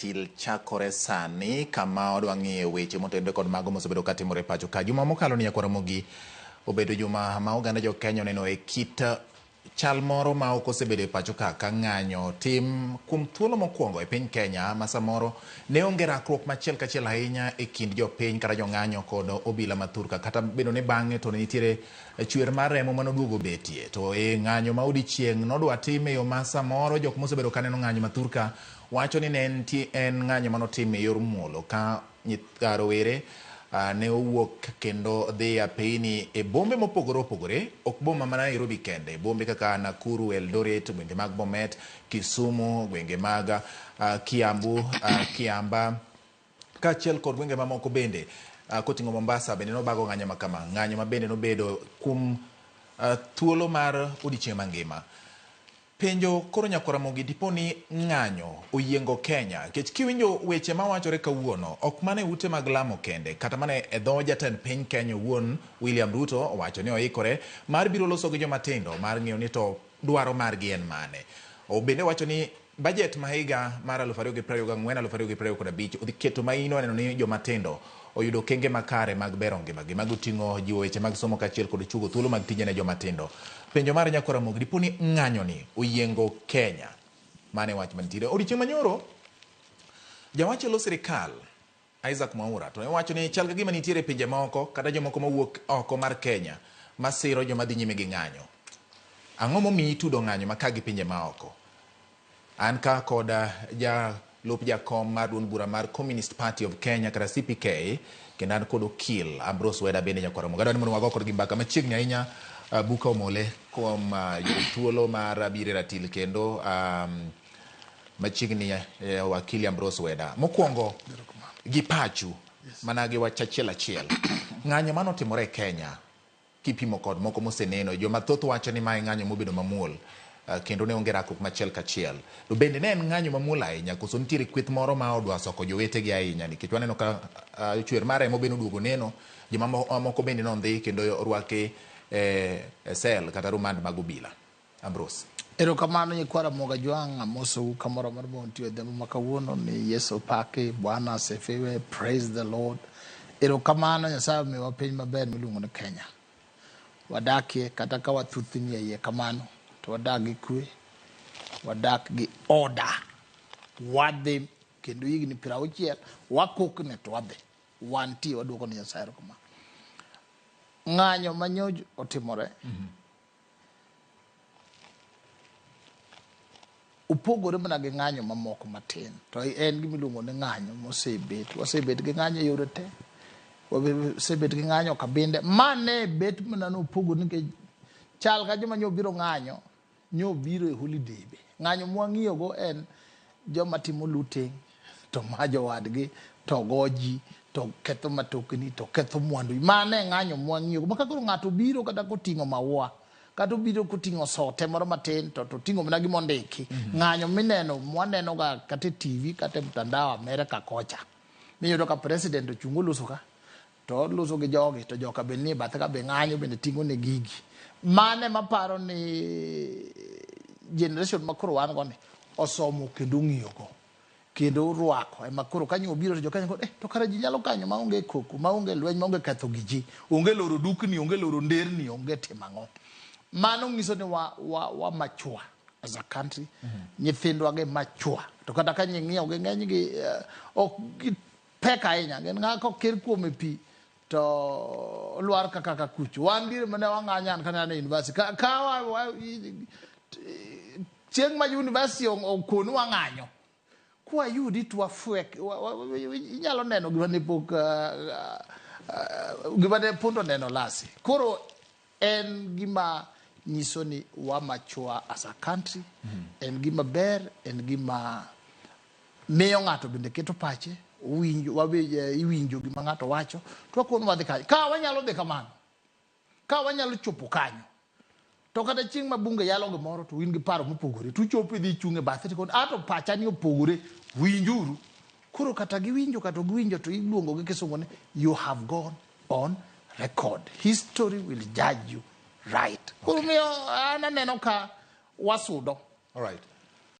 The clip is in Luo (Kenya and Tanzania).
til chakore sani kama odwa ng'iyo weche motendore kod mago mosebedo katimore pacho ka. Juma mokalo ni Ramogi obedo juma ma oganda jo Kenya neno e kit chal moro ma ok osebedo e pacho ka ng'anyo tim kuom thuolo mokwongo e piny Kenya ma samoro ne onge rakruok machiel kachiel ahinya e kind jo piny kata jo ng'anyo kod obila mathurka kata bedo ne bang'e to ne nitiere chwer mar remo manoduogo betie to e ng'anyo ma odiochieng' nodwa time yo ma samoro jok mosebedo kaneno ng'anyo mathurka wacho ni ne en ng'anyo manotim e yor muolo ka rowere ne owuok kendo dhi apeyni e bombe mopogore opogore, ok boma mana Nairobi kende, bombe kaka Nakuru, Eldoret, gwenge mag Bomet, Kisumu, gwenge mag Kiambu, Kiamba, kaachiel kod gwenge mamoko bende koting'o Mombasa bende nobago ng'anyo makama, ng'anyo ma bende nobedo kuom thuolo mar odiochieng' mangima. Penjo koro Ramogi dipo ni ng'anyo oyiengo Kenya nikech kiwinjo weche mawachore kawuono ok mane ute mag lamo kende kata mane e dho jatend piny Kenya wuon William Ruto owacho ni oikore mar biro loso gi joma tindo mar ng'iyo ni to dwaro margi en mane. Bende wacho ni budget ma higa mar 2024-2025 odhi keto maino neno ni joma tindo oyudo kenge makare mag bero ngimagi mag oting'o jiwo weche mag somo kaachiel kod chugo thuolo mag tije ne joma tindo. Penjo mar Ramogi dipo ni ng'anyo ni oyiengo Kenya mane wach mantiere odiochieng' manyoro jawachelo sirikal Isaac Mwaura to ne wacho ni chal ka gima nitiere pinje moko kata jomoko mawuok oko mar Kenya masiro joma dhi nyime gi ng'anyo. Ang'o momiyi tudo ng'anyo makagi pinje maoko? An ka koda lup jakom mar duond bura mar Communist Party of Kenya kata CPK kendo an kod okil Ambrose Wede bende Ramogi adwani mondo wago kod gi mbaka machiegni ahinya buka omole kuom thuolo mar bire ratil kendo machiegni wakili Ambrose Wede. Mokwongo gi pachu mana gi wach achiel ng'anyo manotimore e Kenya kipimo kod moko moseneno joma thoth wacho ni mae ng'anyo mobedo mamuol kendo ne onge rakruok machiel kachiel. To bende ne en ng'anyo mamuol ahinya koso nitiere kweth moro ma odwa soko jowetegi ahinya nikech waneno ka chwer mar remo bende oduogo neno joma moko bende nondhi kendo orwake sel kata rumand mag obila. Ambrose. Erokamano nyikwa Ramogi Jwang' amoso kamoro mar monti e dhemo makawuono ni Yesu pake Bwana asifiwe, praise the Lord. Erokamano Nyasaye miwa piny maber miluongo ni Kenya. Wadakie kata ka wathuthni e iye kamano to wadak gi kwe, wadak gi order, wadhi kendo higni 60 wakokne to wadhi wantie waduoko ni Nyasaye erokamano. Ng'anyo manyojo otimore upogore mana gi ng'anyo mamoko matin to en gimiluongo ni ng'anyo mosebet wasebet gi ng'anyo yore te wasebet gi ng'anyo kabinde mane bet mana no pogo nikech chal ka joma nyobiro ng'anyo nyobiro e holiday be ng'anyo mwang'iyo go en joma timo looting to majo wadgi to goji to ketho matokni to ketho mwandu mane ng'anyo mwang'iyo maka koro ng'ato biro kata koting'o maua kata biro koting'o sote moro matin to ting'o mana gimondiki ng'anyo mineno mwaneno ga kata TV kata mtandao Amerika kocha miyudo ka president ochungo loso ka to loso gi jogi to joka be ni bathe ka be ng'anyo bende ting'o ne gigi mane maparo ni generation makoro wan go ni osomo kendo ng'iyo go kendo ruako ema koro kanyo biro to jokanyo to kara ji nyalo kanyo maonge koko maonge lweny maonge ketho gi ji onge loro dukni onge loro nderni onge timang'o mano ngiso ni wa machua as a country nyithindwa ge machua to kata ka nying'iyo gi ng'eny gi ok peka ahinya gen ng'ako ker kuome pi to lwar kaka kuchu wan dire mane wang'anyan kana na university ka chieng' ma university okonu wang'anyo kwa yudi to afwek inyalo neno gima ne pok gima ne pondo neno lasi koro en gima nyiso ni wa machua as a country en gima ber en gima miyo ng'ato bende keto pache iwinjo gima ng'ato wacho to wakono wadhi kanyo ka wanyalo dhi kamano ka wanyalo chopo kanyo to kata chieng' ma bunge yalo gimoro to win gi paro mopogore to chopo dhi chunge bathe to ato pacha ni opogore winjuru koro kata giwinjo to iluongo gi kisungu ni you have gone on record, history will judge you right. Koro miyo ananeno ka wasudo. All right.